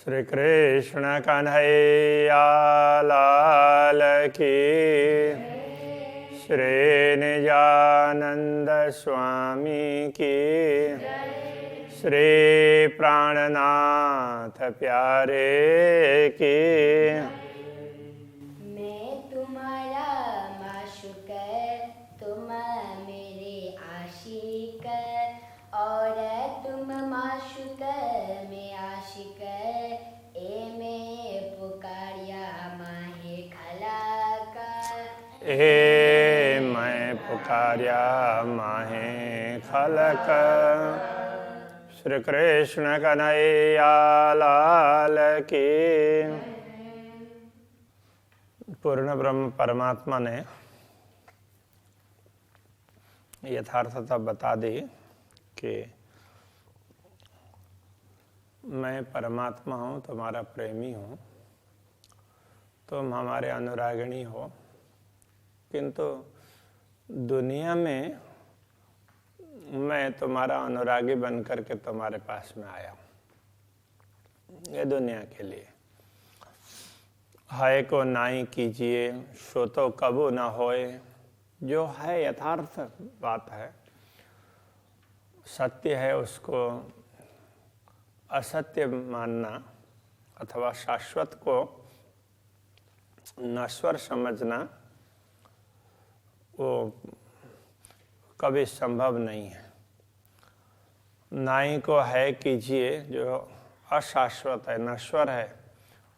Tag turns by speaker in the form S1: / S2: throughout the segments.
S1: श्री कृष्ण कन्हैया लाल की, श्री निजानंद स्वामी की, श्री प्राणनाथ प्यारे की।
S2: मैं तुम्हारा माशूक, तुम मेरे आशिक, और तुम माशूक में आशिक। ए मैं पुकारिया माहे खलाक,
S1: ए मैं पुकारिया माहे खलक। श्री कृष्ण कन्हैया लाल की। पूर्ण ब्रह्म परमात्मा ने यथार्थता बता दी कि मैं परमात्मा हूँ, तुम्हारा प्रेमी हूँ, तुम हमारे अनुरागिणी हो, किंतु दुनिया में मैं तुम्हारा अनुरागी बनकर के तुम्हारे पास में आया हूँ। ये दुनिया के लिए है को नाई कीजिए, सो तो कबू न होए। जो है यथार्थ बात है, सत्य है, उसको असत्य मानना अथवा शाश्वत को नश्वर समझना वो कभी संभव नहीं है। नाई को है कीजिए, जो अशाश्वत है, नश्वर है,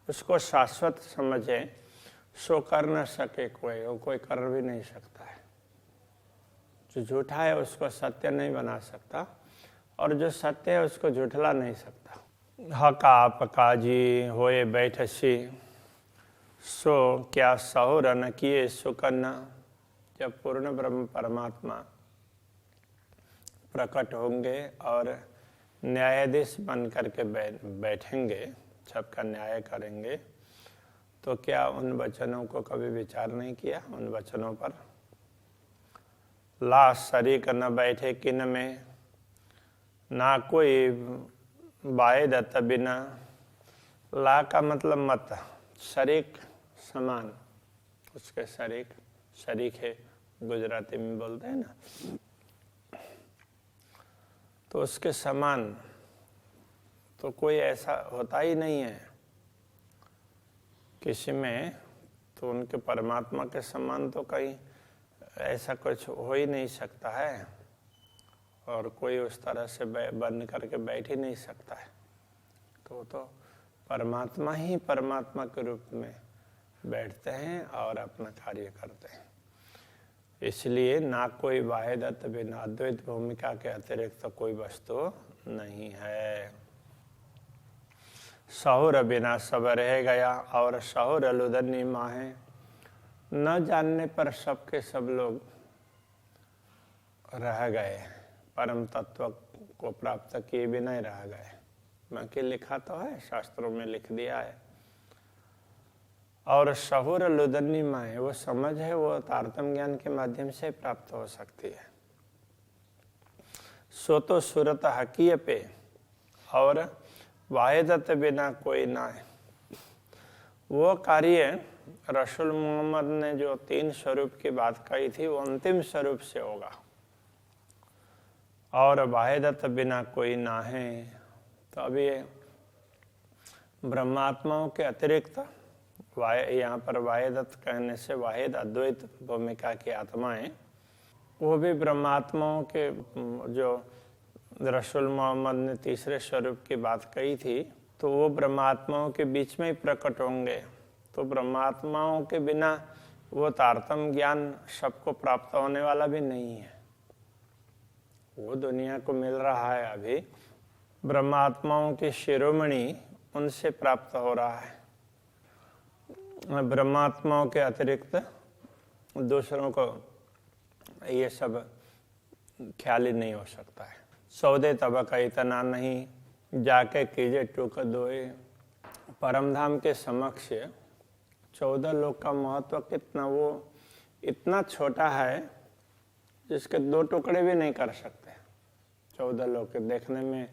S1: उसको शाश्वत समझे, सो कर न सके कोई, वो कोई कर भी नहीं सकता है। जो झूठा है उसको सत्य नहीं बना सकता, और जो सत्य है उसको झूठला नहीं सकता। हका पकाजी होए बैठसी, सो क्या सहुर न किए सुकन्ना। जब पूर्ण ब्रह्म परमात्मा प्रकट होंगे और न्यायाधीश बन करके बैठेंगे, सबका न्याय करेंगे, तो क्या उन वचनों को कभी विचार नहीं किया? उन वचनों पर ला शरीक न बैठे किन में, ना कोई वाहिदत बिना। ला का मतलब मत, शरीक समान, उसके शरीक है, गुजराती में बोलते हैं ना, तो उसके समान तो कोई ऐसा होता ही नहीं है किसी में। तो उनके परमात्मा के समान तो कहीं ऐसा कुछ हो ही नहीं सकता है, और कोई उस तरह से बन करके बैठ ही नहीं सकता है। तो परमात्मा ही परमात्मा के रूप में बैठते हैं और अपना कार्य करते हैं। इसलिए ना कोई वाहिदत बिना, अद्वैत भूमिका के अतिरिक्त तो कोई वस्तु नहीं है। सहुर बिना सब रह गया, और सहुर लुदनी माहे। न जानने पर सबके सब लोग रह गए, परम तत्व को प्राप्त किए भी नहीं रह गए। बाकी लिखा तो है, शास्त्रों में लिख दिया है। और सहुर लुदनी माए, वो समझ है, वो तारतम ज्ञान के माध्यम से प्राप्त हो सकती है। सो तो सूरत हकीय पे, और वाहिदत बिना कोई ना है। वो कार्य रसूल मोहम्मद ने जो 3 स्वरूप की बात कही थी, वो अंतिम स्वरूप से होगा। और वाहिदत बिना कोई ना है, तो अभी ब्रह्मात्माओं के अतिरिक्त यहाँ पर वाहिदत कहने से वाहिद अद्वैत भूमिका की आत्माएं, वो भी ब्रह्मात्माओं के, जो रसूल मोहम्मद ने तीसरे स्वरूप की बात कही थी, तो वो ब्रह्मात्माओं के बीच में ही प्रकट होंगे। तो ब्रह्मात्माओं के बिना वो तारतम ज्ञान सबको प्राप्त होने वाला भी नहीं है। वो दुनिया को मिल रहा है अभी, ब्रह्मात्माओं की शिरोमणि उनसे प्राप्त हो रहा है। ब्रह्मात्माओं के अतिरिक्त दूसरों को ये सब ख्याल ही नहीं हो सकता है। सौदे तबका इतना नहीं, जाके कीजिए टूक दोए। परमधाम के समक्ष 14 लोक का महत्व कितना, वो इतना छोटा है जिसके 2 टुकड़े भी नहीं कर सकते। 14 लोक देखने में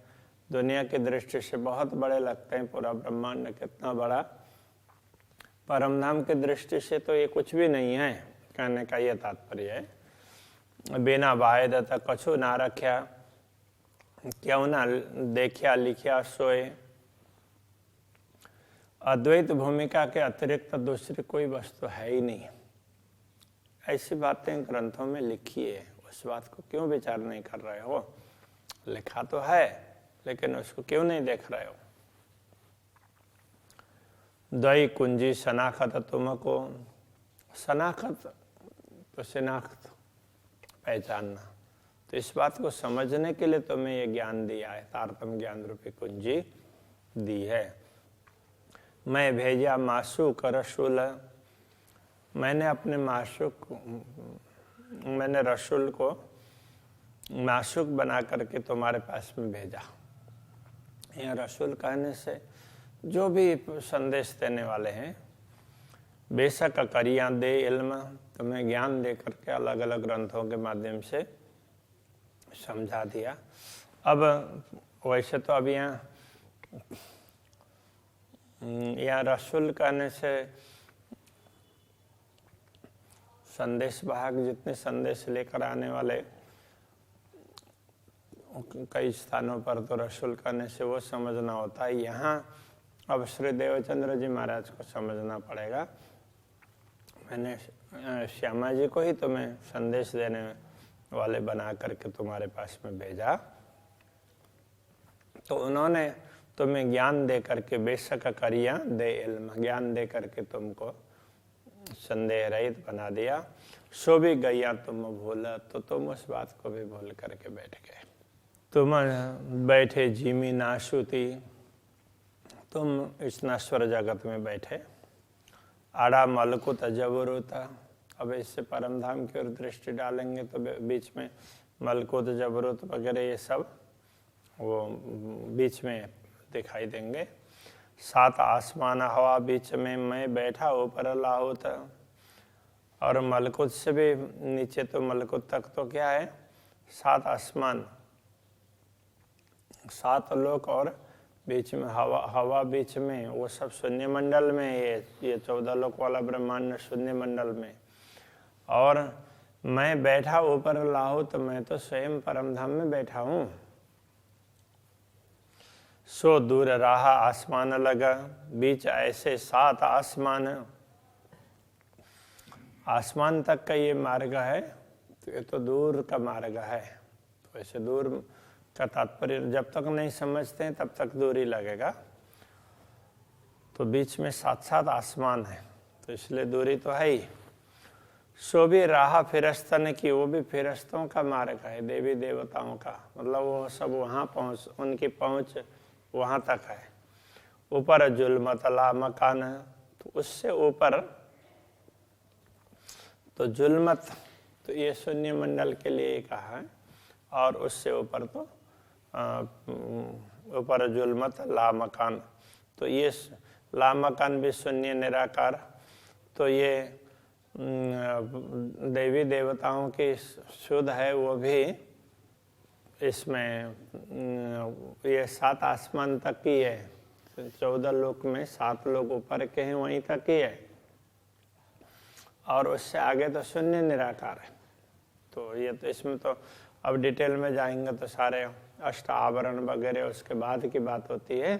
S1: दुनिया की दृष्टि से बहुत बड़े लगते हैं, पूरा ब्रह्मांड कितना बड़ा, परमधाम की दृष्टि से तो ये कुछ भी नहीं है। कहने का ये तात्पर्य है, बिना वाहिद तक कछु ना रख्या, क्यों ना देखिया लिखिया सोए। अद्वैत भूमिका के अतिरिक्त दूसरी कोई वस्तु है ही नहीं। ऐसी बातें ग्रंथों में लिखी है, उस बात को क्यों विचार नहीं कर रहे हो? लिखा तो है, लेकिन उसको क्यों नहीं देख रहे हो? द्वई कुंजी शनाखत तुमको, शनाखत तो शिनाख्त, पहचानना। तो इस बात को समझने के लिए तुम्हें ये ज्ञान दिया है, तारतम ज्ञान रूपी कुंजी दी है। मैं भेजा मासूक रसूल, मैंने अपने मैंने रसूल को मासूक बना करके तुम्हारे पास में भेजा। यह रसूल कहने से जो भी संदेश देने वाले हैं, बेशक करियाँ दे इल्म, तुम्हें ज्ञान दे करके अलग अलग ग्रंथों के माध्यम से समझा दिया। अब वैसे तो अब यहाँ रसूल कहने से संदेश वाहक जितने संदेश लेकर आने वाले, कई स्थानों पर तो रसूल कहने से वो समझना होता है। यहाँ अब श्री देवचंद्र जी महाराज को समझना पड़ेगा। मैंने श्यामा जी को ही तुम्हें संदेश देने वाले बना करके तुम्हारे पास में भेजा, तो उन्होंने तुम्हें ज्ञान दे करके, बेशक करिया दे इल्म, ज्ञान दे करके तुमको संदेह रहित बना दिया। सो भी गैया तुम भूला, तो तुम उस बात को भी भूल करके बैठ गए। तुम बैठे जीमी नाशुति, तुम इस नश्वर जगत में बैठे। आड़ा मलकुत जबरूता, अब इससे परमधाम की ओर दृष्टि डालेंगे तो बीच में मलकुत जबरूत वगैरह ये सब वो बीच में दिखाई देंगे। सात आसमान हवा बीच में मैं बैठा ऊपर लाहुत, और मलकुत से भी नीचे तो मलकुत तक तो क्या है, सात आसमान, सात लोक, और बीच में हवा बीच में, वो सब शून्य मंडल में। ये 14 लोक वाला ब्रह्मांड शून्य मंडल में। और मैं बैठा ऊपर लाहू, तो मैं तो स्वयं परमधाम में बैठा हूँ। सो दूर रहा आसमान लगा, बीच ऐसे सात आसमान, आसमान तक का ये मार्ग है, तो ये तो दूर का मार्ग है। तो ऐसे दूर का तात्पर्य जब तक नहीं समझते हैं तब तक दूरी लगेगा। तो बीच में सात सात आसमान है, तो इसलिए दूरी तो है ही। सो भी राह फिरस्तन की, वो भी फिरस्तों का मार्ग है, देवी देवताओं का, मतलब वो सब वहाँ पहुँच, उनकी पहुँच वहाँ तक है। ऊपर जुल्मतला मकान, तो उससे ऊपर तो जुल्मत, तो ये शून्य मंडल के लिए कहा है, और उससे ऊपर तो ऊपर जुल्मत ला मकान, तो ये ला मकान भी शून्य निराकार। तो ये देवी देवताओं की शुद्ध है, वो भी इसमें ये सात आसमान तक ही है। 14 लोक में 7 लोग ऊपर के हैं, वहीं तक ही है, और उससे आगे तो शून्य निराकार है। तो ये तो इसमें तो अब डिटेल में जाएंगे तो सारे अष्ट आवरण वगैरह उसके बाद की बात होती है,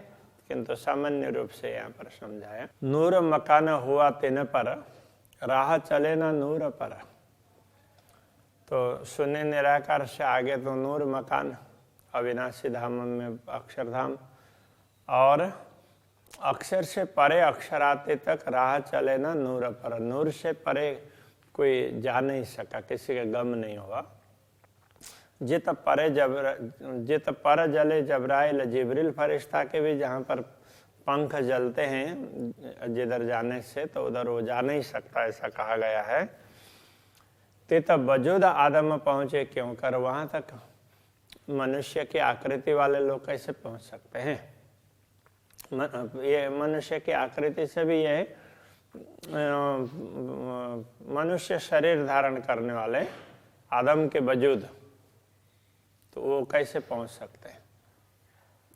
S1: किंतु सामान्य रूप से यहाँ पर समझाया। नूर मकान हुआ तिन पर, राह चले ना नूर पर। तो शून्य निराकार से आगे तो नूर मकान, अविनाशी धाम में अक्षरधाम, और अक्षर से परे अक्षराते तक राह चले ना नूर पर। नूर से परे कोई जा नहीं सका, किसी का गम नहीं हुआ। जित पर जले जबराइल, जिब्रिल फरिश्ता के भी जहाँ पर पंख जलते हैं जिधर जाने से, तो उधर वो जा नहीं सकता, ऐसा कहा गया है। तित वजूद आदम पहुँचे, क्यों कर वहाँ तक मनुष्य की आकृति वाले लोग कैसे पहुँच सकते हैं? ये मनुष्य की आकृति से भी ये मनुष्य शरीर धारण करने वाले आदम के वजूद, तो वो कैसे पहुंच सकते हैं?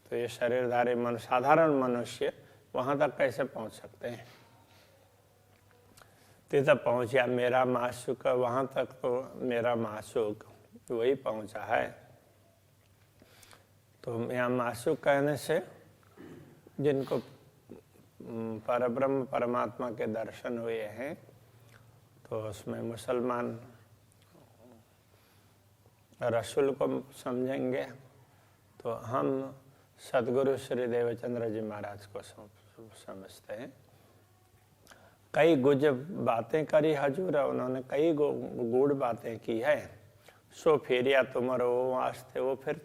S1: तो ये शरीरधारी साधारण मनुष्य वहां तक कैसे पहुंच सकते हैं? तब पहुंच गया मेरा माशूक, वहां तक तो मेरा माशूक वही पहुंचा है। तो यहाँ माशूक कहने से जिनको परब्रह्म परमात्मा के दर्शन हुए हैं, तो उसमें मुसलमान रसूल को समझेंगे, तो हम सदगुरु श्री देवचंद्र जी महाराज को समझते हैं। कई गुज बातें करी हजूर, उन्होंने कई गूढ़ बातें की है। सो फेरिया तुम्हारो वास्ते, वो फिर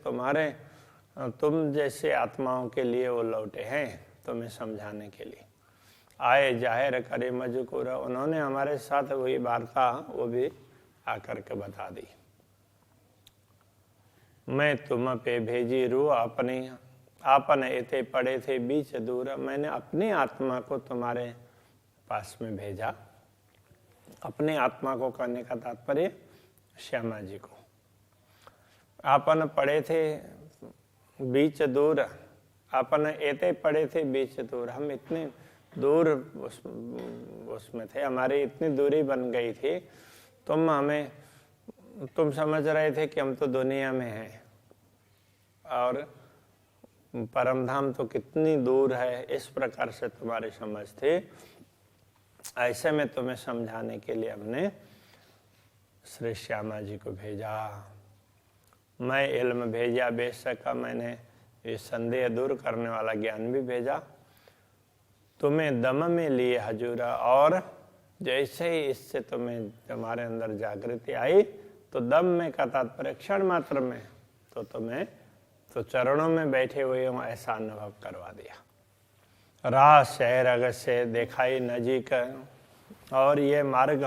S1: तुम जैसे आत्माओं के लिए वो लौटे हैं, तुम्हें समझाने के लिए आए। जाहिर करे मजकूर, उन्होंने हमारे साथ वही वार्ता वो भी आकर के बता दी। मैं तुम पे भेजी रू आपन एते पड़े थे बीच दूर, मैंने अपनी आत्मा को तुम्हारे पास में भेजा। अपने आत्मा को कहने का तात्पर्य श्यामा जी को। आपन पड़े थे बीच दूर, आपन एते पड़े थे बीच दूर, हम इतने दूर उसमें थे, हमारी इतनी दूरी बन गई थी। तुम समझ रहे थे कि हम तो दुनिया में हैं और परमधाम तो कितनी दूर है, इस प्रकार से तुम्हारी समझ थी। ऐसे में तुम्हें समझाने के लिए हमने श्री श्यामा जी को भेजा। मैं इल्म भेजा बेशक, मैंने ये संदेह दूर करने वाला ज्ञान भी भेजा। तुम्हें दम में लिए हजूरा, और जैसे ही इससे तुम्हारे अंदर जागृति आई, तो दम में का तात्पर्य क्षण मात्र में, तो तुम्हें तो चरणों में बैठे हुए हूँ ऐसा अनुभव करवा दिया। राह शहर अगर से दिखाई नजीक, और ये मार्ग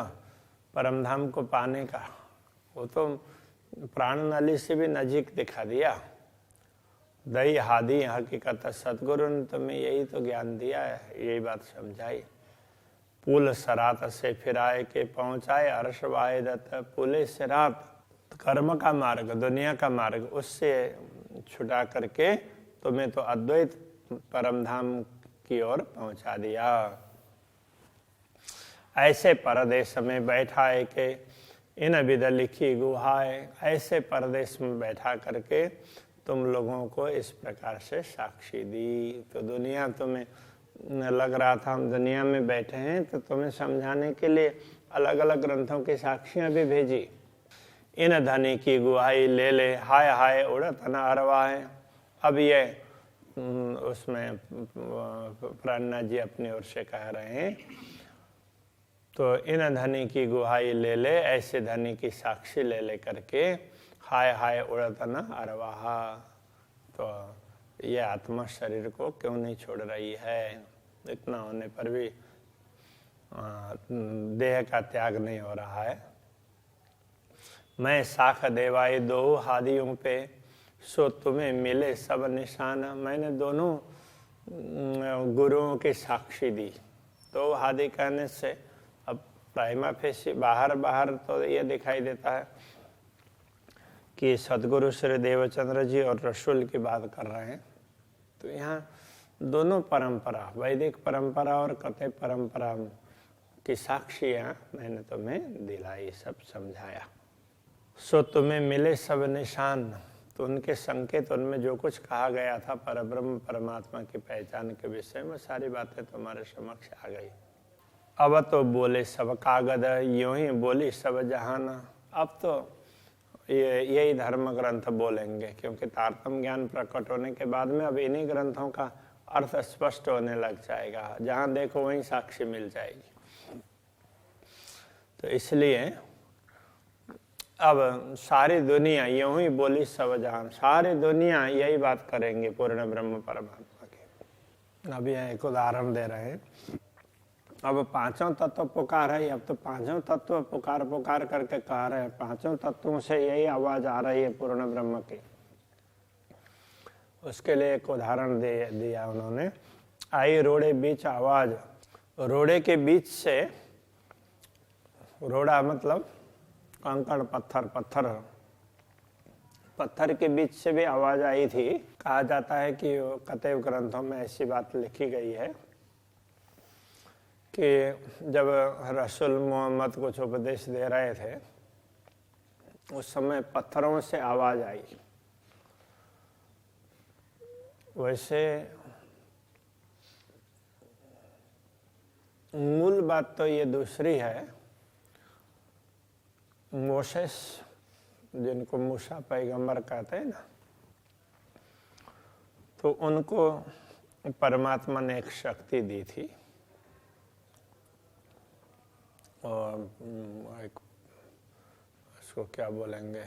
S1: परमधाम को पाने का वो तो प्राण नली से भी नजीक दिखा दिया। दई हादी हकीकत, सतगुरु ने तुम्हें यही तो ज्ञान दिया है, यही बात समझाई। पुल सरात से फिराए के पहुंचाए अर्श वाहिदत, पुले सिरात कर्म का मार्ग, दुनिया का मार्ग, उससे छुटा करके तुम्हें तो अद्वैत परमधाम की ओर पहुंचा दिया। ऐसे परदेश में बैठा है कि इन विद लिखी गुहाए, ऐसे परदेश में बैठा करके तुम लोगों को इस प्रकार से साक्षी दी। तो दुनिया तुम्हें लग रहा था हम दुनिया में बैठे हैं, तो तुम्हें समझाने के लिए अलग अलग ग्रंथों की साक्षियां भी भेजी। इन धनी की गुहाई ले ले, हाय हाय उड़त न अरवा है। अब ये उसमें प्राणनाथ जी अपनी ओर से कह रहे हैं, तो इन धनी की गुहाई ले ले, ऐसे धनी की साक्षी ले ले करके हाय हाय उड़त न अरवाहा। तो ये आत्मा शरीर को क्यों नहीं छोड़ रही है? इतना होने पर भी देह का त्याग नहीं हो रहा है। मैं साख देवाई दो हादियों पे, सो तुम्हें मिले सब निशान। मैंने दोनों गुरुओं की साक्षी दी। तो हादी कहने से अब प्राइमा फेसी बाहर तो ये दिखाई देता है कि सदगुरु श्री देवचंद्र जी और रसूल की बात कर रहे हैं। तो यहाँ दोनों परंपरा, वैदिक परंपरा और कथे परंपरा की साक्षियाँ मैंने तुम्हें दिलाई, सब समझाया। सो तुम्हें मिले सब निशान, तो उनके संकेत, उनमें जो कुछ कहा गया था परब्रह्म परमात्मा की पहचान के विषय में, सारी बातें तुम्हारे समक्ष आ गई। अब तो बोले सब कागद, यूं ही बोली सब जहान। अब तो यही धर्म ग्रंथ बोलेंगे, क्योंकि तारतम्य ज्ञान प्रकट होने के बाद में अब इन्हीं ग्रंथों का अर्थ स्पष्ट होने लग जाएगा। जहां देखो वहीं साक्षी मिल जाएगी। तो इसलिए अब सारी दुनिया यूं ही बोली सब जहान, सारी दुनिया यही बात करेंगे पूर्ण ब्रह्म परमात्मा की। अब यह एक उदाहरण दे रहे हैं। अब पांचों तत्व पुकार है, अब तो पांचों तत्व पुकार करके कह रहे हैं। पांचों तत्वों से यही आवाज आ रही है पूर्ण ब्रह्म की। उसके लिए एक उदाहरण दिया उन्होंने। आई रोड़े बीच आवाज, रोड़े के बीच से, रोड़ा मतलब कंकड़ पत्थर पत्थर के बीच से भी आवाज आई थी। कहा जाता है कि कतई ग्रंथों में ऐसी बात लिखी गई है कि जब रसूल मोहम्मद कुछ उपदेश दे रहे थे उस समय पत्थरों से आवाज आई। वैसे मूल बात तो ये दूसरी है। मोसेस, जिनको मूसा पैगंबर कहते हैं ना, तो उनको परमात्मा ने एक शक्ति दी थी और एक उसको क्या बोलेंगे,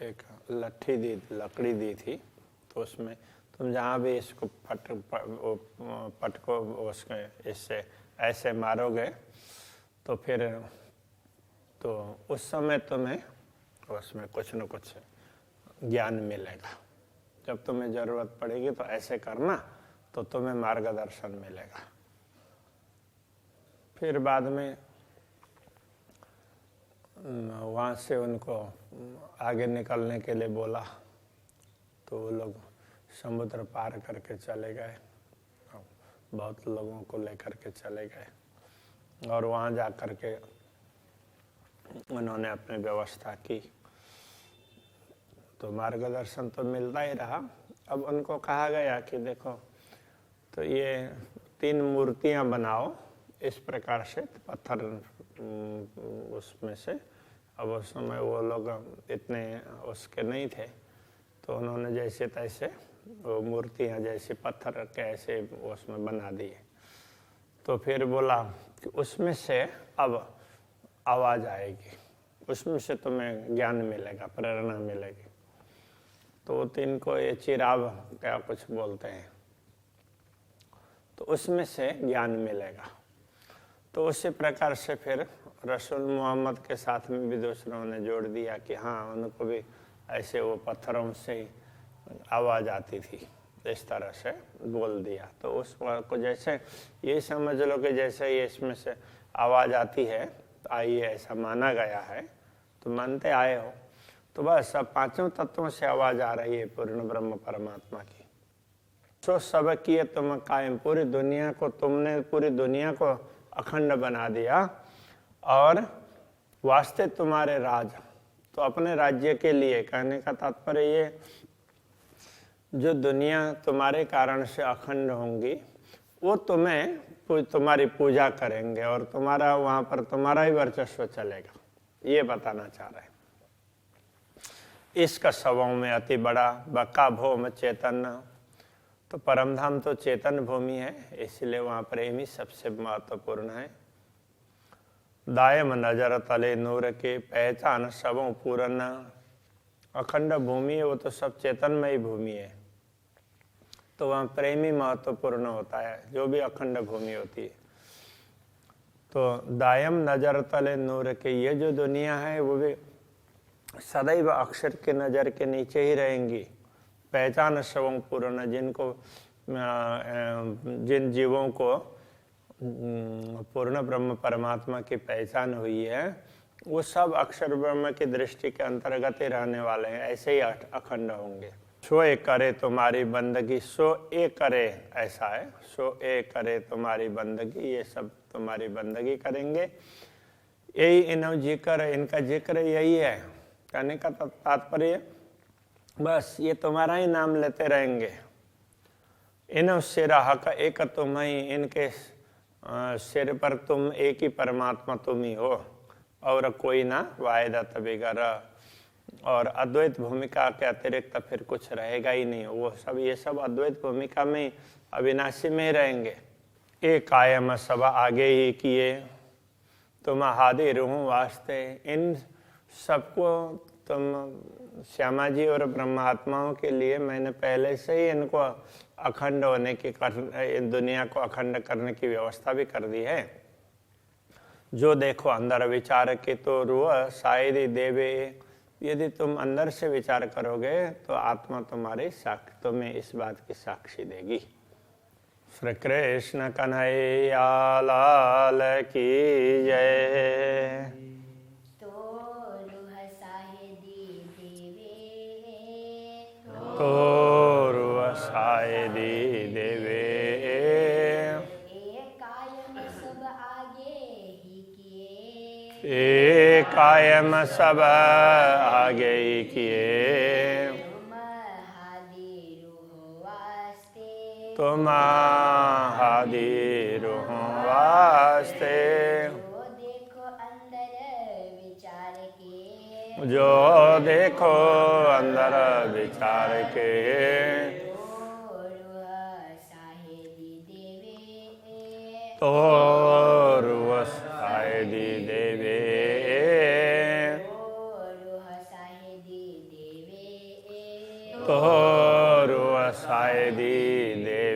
S1: एक लट्ठी दी, लकड़ी दी थी। तो उसमें तुम जहाँ भी इसको पटको उसके इससे ऐसे मारोगे तो फिर तो उस समय तुम्हें उसमें कुछ न कुछ ज्ञान मिलेगा। जब तुम्हें ज़रूरत पड़ेगी तो ऐसे करना तो तुम्हें मार्गदर्शन मिलेगा। फिर बाद में वहाँ से उनको आगे निकलने के लिए बोला तो वो लोग समुद्र पार करके चले गए, बहुत लोगों को लेकर के चले गए और वहाँ जा कर के उन्होंने अपनी व्यवस्था की तो मार्गदर्शन तो मिलता ही रहा। अब उनको कहा गया कि देखो तो ये 3 मूर्तियाँ बनाओ इस प्रकार से, पत्थर उसमें से। अब उस समय वो लोग इतने उसके नहीं थे तो उन्होंने जैसे तैसे वो मूर्तियाँ जैसे पत्थर के ऐसे उसमें बना दिए। तो फिर बोला कि उसमें से अब आवाज़ आएगी, उसमें से तुम्हें ज्ञान मिलेगा, प्रेरणा मिलेगी। तो 3 को ये चिराग क्या कुछ बोलते हैं, तो उसमें से ज्ञान मिलेगा। तो उसी प्रकार से फिर रसूल मोहम्मद के साथ में भी दूसरों ने जोड़ दिया कि हाँ उनको भी ऐसे वो पत्थरों से ही आवाज़ आती थी, इस तरह से बोल दिया। तो उस को जैसे ये समझ लो कि जैसे ये इसमें से आवाज़ आती है तो आई है, ऐसा माना गया है, तो मानते आए हो। तो बस सब 5 तत्वों से आवाज़ आ रही है पूर्ण ब्रह्म परमात्मा की। सो सब किए तुम कायम, पूरी दुनिया को तुमने, पूरी दुनिया को अखंड बना दिया और वास्ते तुम्हारे राज। तो अपने राज्य के लिए, कहने का तात्पर्य ये, जो दुनिया तुम्हारे कारण से अखंड होंगी वो तुम्हारी पूजा करेंगे और तुम्हारा वहाँ पर तुम्हारा ही वर्चस्व चलेगा, ये बताना चाह रहे हैं। इसका सबों में अति बड़ा बका भौम चैतन्य, तो परमधाम तो चेतन भूमि है, इसलिए वहाँ प्रेम ही सबसे महत्वपूर्ण है। दायम नजर तले नूर के पहचान सबों पूर्ण, अखंड भूमि है वो तो सब चेतनमयी भूमि है, तो वहाँ प्रेम ही महत्वपूर्ण होता है, जो भी अखंड भूमि होती है। तो दायम नजर तले नूर के, ये जो दुनिया है वो भी सदैव अक्षर के नज़र के नीचे ही रहेंगी। पहचान सबों पूर्ण, जिन जीवों को पूर्ण ब्रह्म परमात्मा की पहचान हुई है वो सब अक्षर ब्रह्म की दृष्टि के अंतर्गत ही रहने वाले हैं, ऐसे ही अखंड होंगे। सो ए करे तुम्हारी बंदगी, सो ए करे, ऐसा है, सो ए करे तुम्हारी बंदगी, ये सब तुम्हारी बंदगी करेंगे। यही इन्हों जिक्र, इनका जिक्र यही है, कहने का तात्पर्य बस ये तुम्हारा ही नाम लेते रहेंगे। इन्हों सिरा हक एक तुम ही, इनके सिर पर तुम एक ही परमात्मा तुम ही हो और कोई ना, वायदत बिगड़, और अद्वैत भूमिका के अतिरिक्त फिर कुछ रहेगा ही नहीं। वो सब, ये सब अद्वैत भूमिका में अविनाशी में ही रहेंगे। एक कायम सब आगे ही किए तुम हादिर हूँ वास्ते, इन सबको तुम श्यामा जी और ब्रह्मात्माओं के लिए मैंने पहले से ही इनको अखंड होने की, दुनिया को अखंड करने की व्यवस्था भी कर दी है। जो देखो अंदर विचार के तो रूह शायद देवे, यदि तुम अंदर से विचार करोगे तो आत्मा तुम्हारी साक्षी, तुम्हें इस बात की साक्षी देगी। श्री कृष्ण कन्हैया लाल की जय।
S2: तो रूह शायद देवे,
S1: तोरुव सायदी देवे
S2: कायम सब आगे ही किए
S1: कायम सब आगे ही किए तुम हादी रूह वास्ते जो देखो अंदर विचार के तो रूह सायदी देवे तो रूह सायदी देवे